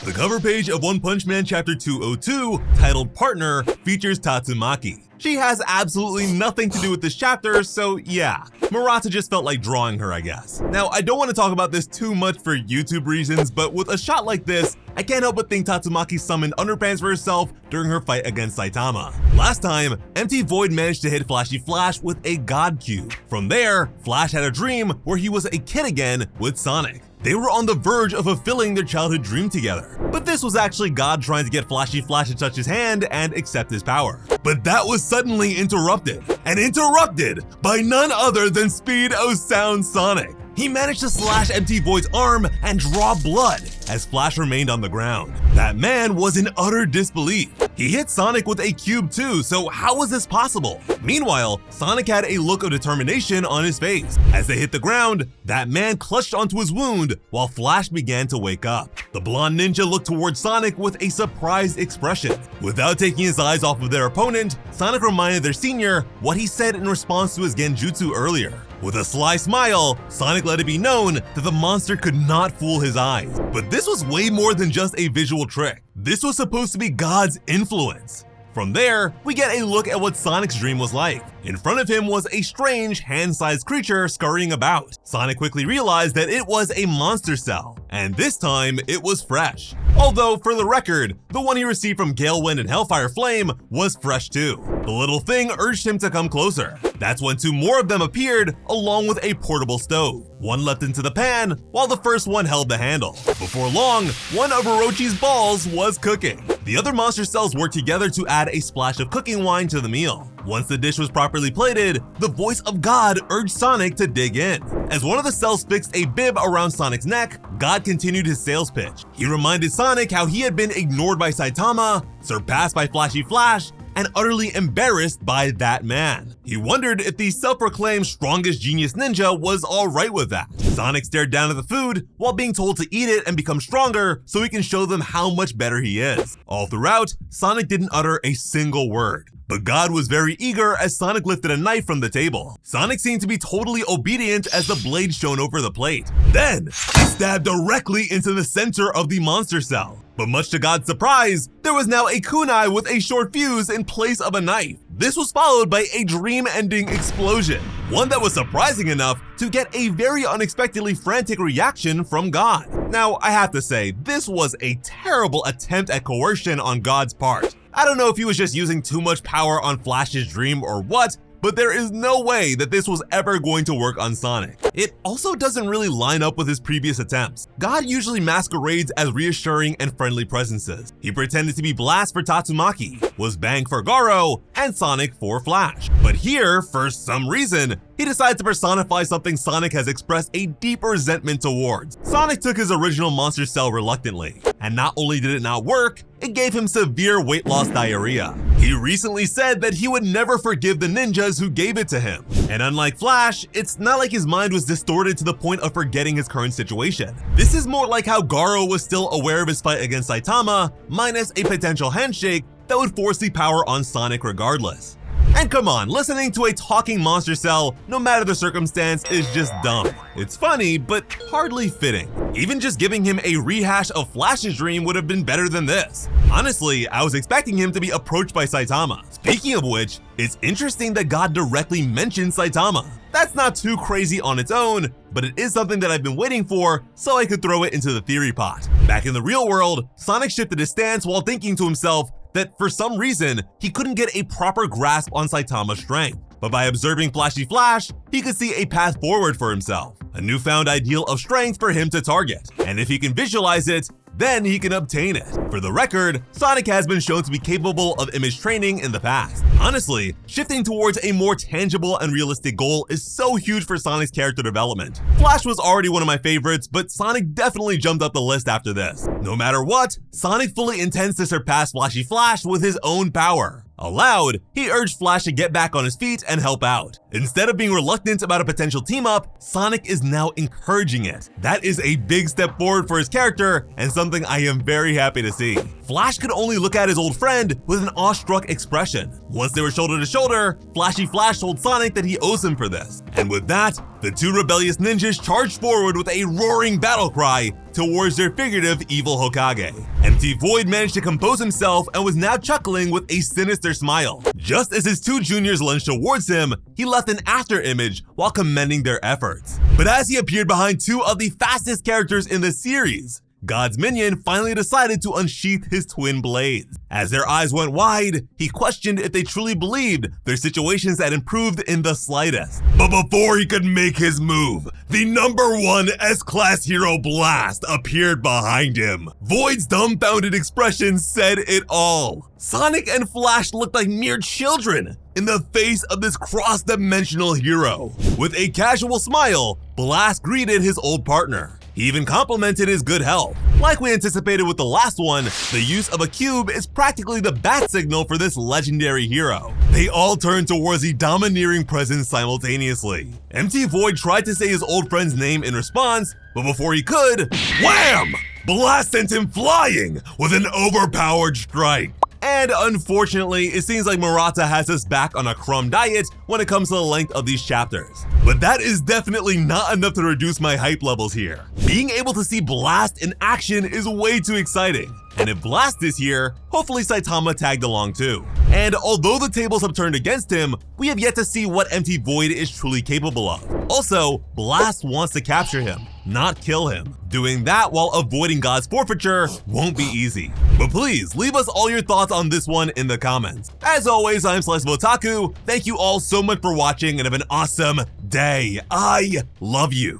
The cover page of One Punch Man Chapter 202, titled Partner, features Tatsumaki. She has absolutely nothing to do with this chapter, so yeah, Murata just felt like drawing her, I guess. Now, I don't want to talk about this too much for YouTube reasons, but with a shot like this, I can't help but think Tatsumaki summoned underpants for herself during her fight against Saitama. Last time, Empty Void managed to hit Flashy Flash with a God Cube. From there, Flash had a dream where he was a kid again with Sonic. They were on the verge of fulfilling their childhood dream together. But this was actually God trying to get Flashy Flash to touch his hand and accept his power. But that was suddenly interrupted, and interrupted by none other than Speed O Sound Sonic. He managed to slash Empty Void's arm and draw blood as Flash remained on the ground. That man was in utter disbelief. He hit Sonic with a cube too, so how was this possible? Meanwhile, Sonic had a look of determination on his face. As they hit the ground, that man clutched onto his wound while Flash began to wake up. The blonde ninja looked towards Sonic with a surprised expression. Without taking his eyes off of their opponent, Sonic reminded their senior what he said in response to his genjutsu earlier. With a sly smile, Sonic let it be known that the monster could not fool his eyes. But this was way more than just a visual trick. This was supposed to be God's influence. From there, we get a look at what Sonic's dream was like. In front of him was a strange, hand-sized creature scurrying about. Sonic quickly realized that it was a monster cell, and this time it was fresh. Although, for the record, the one he received from Galewind and Hellfire Flame was fresh too. The little thing urged him to come closer. That's when two more of them appeared, along with a portable stove. One leapt into the pan, while the first one held the handle. Before long, one of Orochi's balls was cooking. The other monster cells worked together to add a splash of cooking wine to the meal. Once the dish was properly plated, the voice of God urged Sonic to dig in. As one of the cells fixed a bib around Sonic's neck, God continued his sales pitch. He reminded Sonic how he had been ignored by Saitama, surpassed by Flashy Flash, and utterly embarrassed by that man. He wondered if the self-proclaimed strongest genius ninja was alright with that. Sonic stared down at the food while being told to eat it and become stronger so he can show them how much better he is. All throughout, Sonic didn't utter a single word. But God was very eager as Sonic lifted a knife from the table. Sonic seemed to be totally obedient as the blade shone over the plate. Then, he stabbed directly into the center of the monster cell. But much to God's surprise, there was now a kunai with a short fuse in place of a knife. This was followed by a dream-ending explosion, one that was surprising enough to get a very unexpectedly frantic reaction from God. Now, I have to say, this was a terrible attempt at coercion on God's part. I don't know if he was just using too much power on Flash's dream or what, but there is no way that this was ever going to work on Sonic. It also doesn't really line up with his previous attempts. God usually masquerades as reassuring and friendly presences. He pretended to be Blast for Tatsumaki, was Bang for Garo, and Sonic for Flash. But here, for some reason, he decided to personify something Sonic has expressed a deep resentment towards. Sonic took his original monster cell reluctantly, and not only did it not work, it gave him severe weight loss diarrhea. He recently said that he would never forgive the ninjas who gave it to him. And unlike Flash, it's not like his mind was distorted to the point of forgetting his current situation. This is more like how Garo was still aware of his fight against Saitama, minus a potential handshake that would force the power on Sonic regardless. And come on, listening to a talking monster cell, no matter the circumstance, is just dumb. It's funny, but hardly fitting. Even just giving him a rehash of Flash's dream would have been better than this. Honestly, I was expecting him to be approached by Saitama. Speaking of which, it's interesting that God directly mentioned Saitama. That's not too crazy on its own, but it is something that I've been waiting for, so I could throw it into the theory pot. Back in the real world, Sonic shifted his stance while thinking to himself that for some reason, he couldn't get a proper grasp on Saitama's strength. But by observing Flashy Flash, he could see a path forward for himself, a newfound ideal of strength for him to target. And if he can visualize it, then he can obtain it. For the record, Sonic has been shown to be capable of image training in the past. Honestly, shifting towards a more tangible and realistic goal is so huge for Sonic's character development. Flash was already one of my favorites, but Sonic definitely jumped up the list after this. No matter what, Sonic fully intends to surpass Flashy Flash with his own power. Aloud, he urged Flash to get back on his feet and help out. Instead of being reluctant about a potential team-up, Sonic is now encouraging it. That is a big step forward for his character and something I am very happy to see. Flash could only look at his old friend with an awestruck expression. Once they were shoulder to shoulder, Flashy Flash told Sonic that he owes him for this. And with that, the two rebellious ninjas charged forward with a roaring battle cry towards their figurative evil Hokage. Empty Void managed to compose himself and was now chuckling with a sinister smile. Just as his two juniors lunged towards him, he left an after image while commending their efforts. But as he appeared behind two of the fastest characters in the series, God's minion finally decided to unsheath his twin blades. As their eyes went wide, he questioned if they truly believed their situations had improved in the slightest. But before he could make his move, the #1 S-Class hero Blast appeared behind him. Void's dumbfounded expression said it all. Sonic and Flash looked like mere children in the face of this cross-dimensional hero. With a casual smile, Blast greeted his old partner. He even complimented his good health. Like we anticipated with the last one, the use of a cube is practically the bat signal for this legendary hero. They all turned towards the domineering presence simultaneously. Empty Void tried to say his old friend's name in response, but before he could, wham! Blast sent him flying with an overpowered strike. And unfortunately, it seems like Murata has us back on a crumb diet when it comes to the length of these chapters. But that is definitely not enough to reduce my hype levels here. Being able to see Blast in action is way too exciting. And if Blast is here, hopefully Saitama tagged along too. And although the tables have turned against him, we have yet to see what Empty Void is truly capable of. Also, Blast wants to capture him, not kill him. Doing that while avoiding God's forfeiture won't be easy. But please, leave us all your thoughts on this one in the comments. As always, I'm Slice of Otaku. Thank you all so much for watching and have an awesome day. I love you.